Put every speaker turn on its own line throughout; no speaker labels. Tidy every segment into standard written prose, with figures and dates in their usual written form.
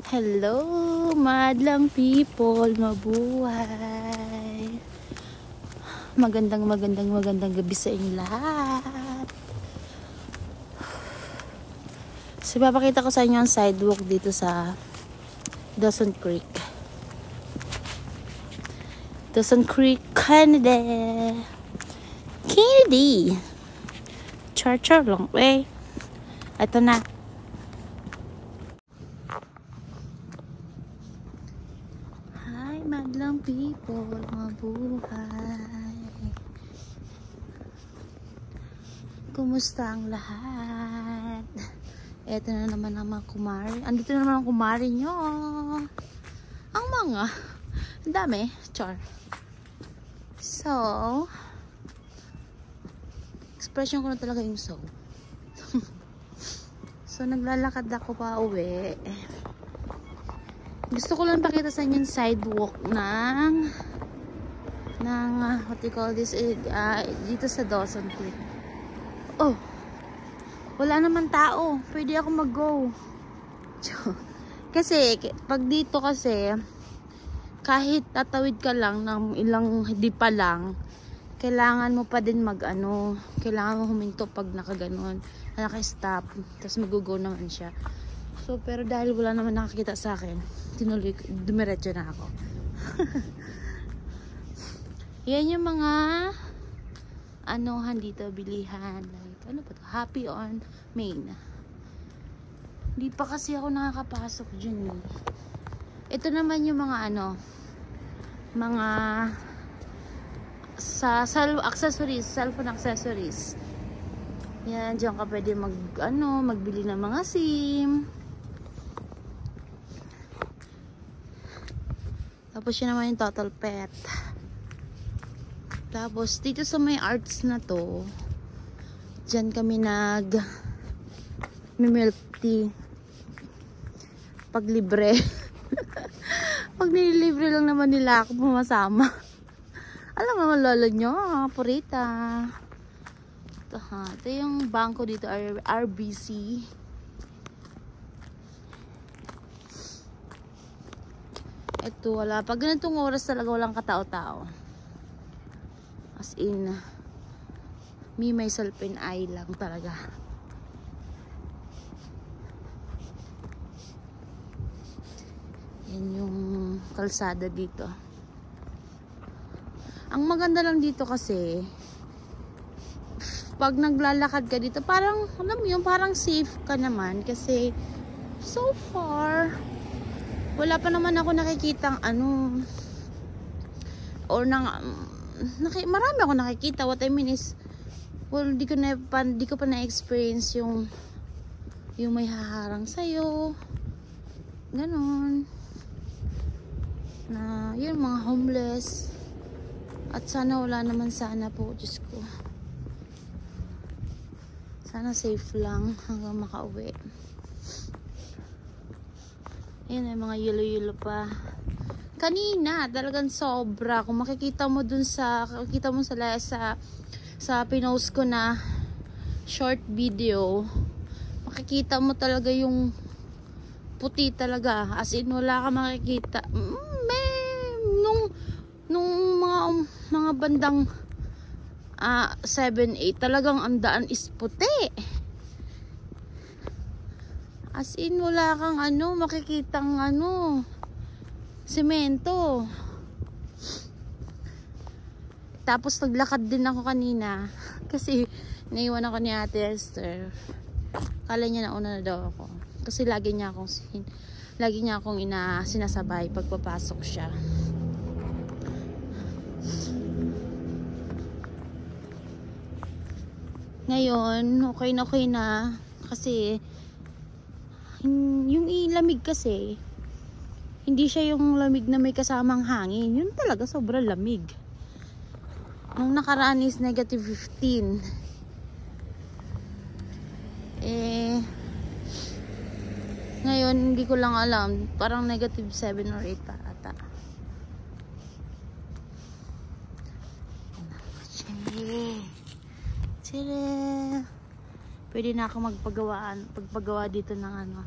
Hello, madlang people, mabuhay. Magandang gabi sa inyo lahat. So, papakita ko sa inyo ang sidewalk dito sa Dawson Creek. Dawson Creek, Kennedy. Char lang. Ito na. Hi, madlang people, mabuhay. Kumusta ang lahat? Eto na naman ang mga kumari. Andito na naman ang kumari nyo. Ang mga. Ang dami. Char. So, expression ko na talaga yung so. So, naglalakad ako pa uwi. Gusto ko lang pakita sa inyo yung sidewalk ng what you call this, dito sa Dawson Creek. Oh, wala naman tao. Pwede ako mag-go. Kasi, pag dito kasi, kahit tatawid ka lang ng ilang di pa lang, kailangan mo pa din kailangan mo huminto pag nakaganon, naka-stop, tapos mag-go naman siya. So, pero dahil wala naman nakakita sa akin, dumiretso na ako. Yan yung mga dito, bilihan. Like, ano ba to? Happy on Main. Hindi pa kasi ako nakakapasok dyan eh. Ito naman yung mga mga sa cellphone accessories. Yan, diyan ka pwede magbili ng mga SIM. Tapos yun naman yung Total Pet. Tapos dito sa may arts na to, diyan kami milk tea pag libre. Pag nililibre lang naman nila ako pumasama. Alam mo lolo nyo, purita. Ito yung bangko dito, RBC. Ito wala. Pag ganitong oras talaga walang katao-tao. As in, me, myself, and I lang talaga. Yan yung kalsada dito. Ang maganda lang dito kasi, pag naglalakad ka dito, parang, alam mo yun, parang safe ka naman. Kasi, so far, wala pa naman ako nakikitang marami ako nakikita. What I mean is, well, di ko pa na-experience yung may haharang sa'yo. Ganon. Na, yun, mga homeless. At sana wala naman po, Diyos ko. Sana safe lang hanggang makauwi. Ayan, may mga yelo-yelo pa. Kanina, talagang sobra. Kung makikita mo dun sa pinost ko na short video, makikita mo talaga yung puti talaga. As in, wala ka makikita. Nung mga bandang 7-8, talagang ang daan is puti. As in, wala kang makikitang semento. Tapos naglakad din ako kanina kasi naiwan ako ni Ate Esther. Kala niya nauna na daw ako. Kasi lagi niya akong sinasabay pagpapasok siya. Ngayon, okay na kasi yung lamig kasi hindi siya yung lamig na may kasamang hangin. Yun talaga sobrang lamig. Nung nakaraan is -15. Ngayon hindi ko lang alam, parang -7 or 8 pa ata. Tira. Pwede na ako pagpagawa dito ng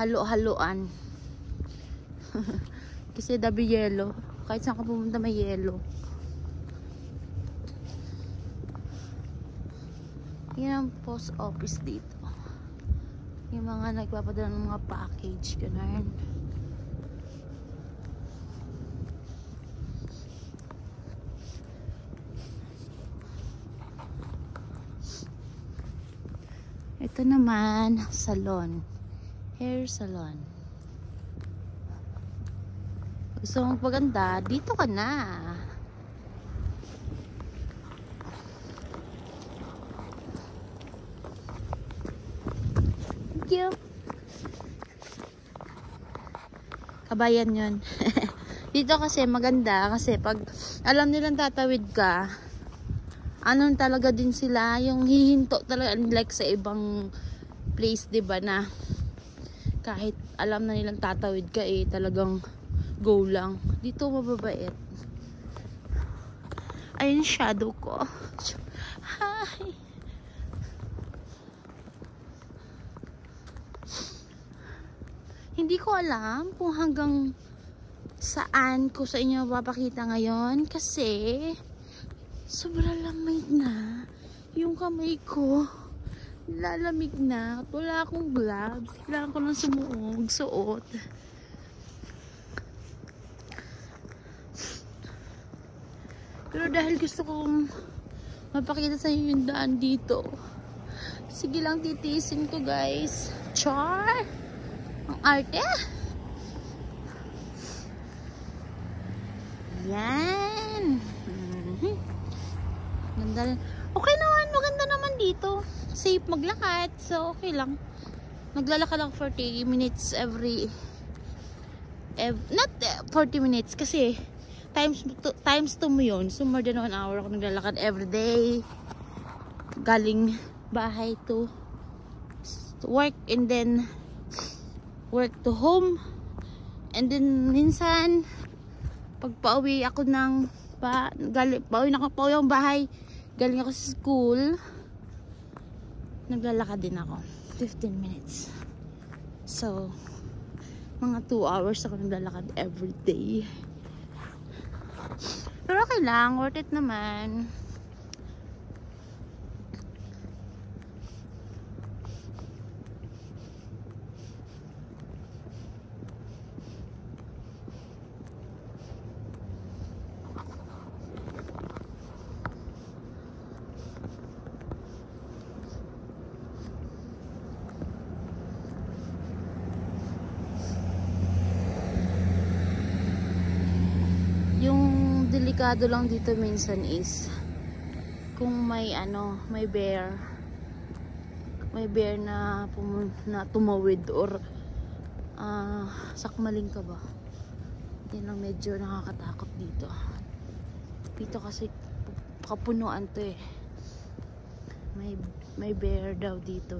halo-haloan. Kasi dabi yelo. Kahit saan ka pumunta may yelo. Yan ang post office dito. Yung mga nagpapadala ng mga package. Ganun. Ito naman, salon. Hair salon. Gusto mong magpaganda, dito ka na. Thank you. Kabayan yun. Dito kasi maganda kasi pag alam nilang tatawid ka, ano talaga din sila, yung hihinto talaga, like sa ibang place, diba, na kahit alam na nilang tatawid ka talagang go lang. Dito mababait. Ayun shadow ko. Hi. Hindi ko alam kung hanggang saan ko sa inyo mapapakita ngayon kasi sobrang lamig na yung kamay ko. Lalamig na. Wala akong gloves. Kailangan ko ng suot. Pero dahil gusto kong mapakita sa inyo yung daan dito, sige lang, titiisin ko, guys. Char! Ang arte! Yan! Ganda rin. Okay naman, maganda naman dito. Safe maglakad, so okay lang. Naglalakad lang 40 minutes not 40 minutes kasi times 2 mo yun. So more than 1 hour ako naglalakad every day. Galing bahay to work and then work to home. And then minsan pag pauwi ako ng pauwi ang bahay, galing ako sa school, naglalakad din ako 15 minutes. So mga 2 hours ako naglalakad every day. Pero okay lang, worth it naman. Yung delikado lang dito minsan is kung may bear na tumawid or sakmaling ka ba. Yan lang medyo nakakatakot dito kasi kapunuan to may bear daw dito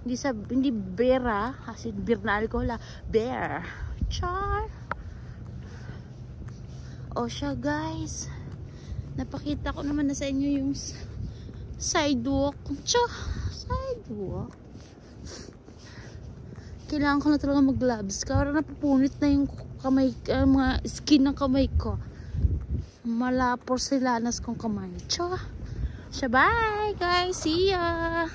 hindi bear kasi beer na alcohol bear. Char! O siya, guys, napakita ko naman na sa inyo yung sidewalk. Sidewalk. Kailangan ko na talaga mag-gloves. Kaya napupunit na yung kamay, mga skin ng kamay ko. Mala porcelanas kong kamay. Siya, bye guys, see ya.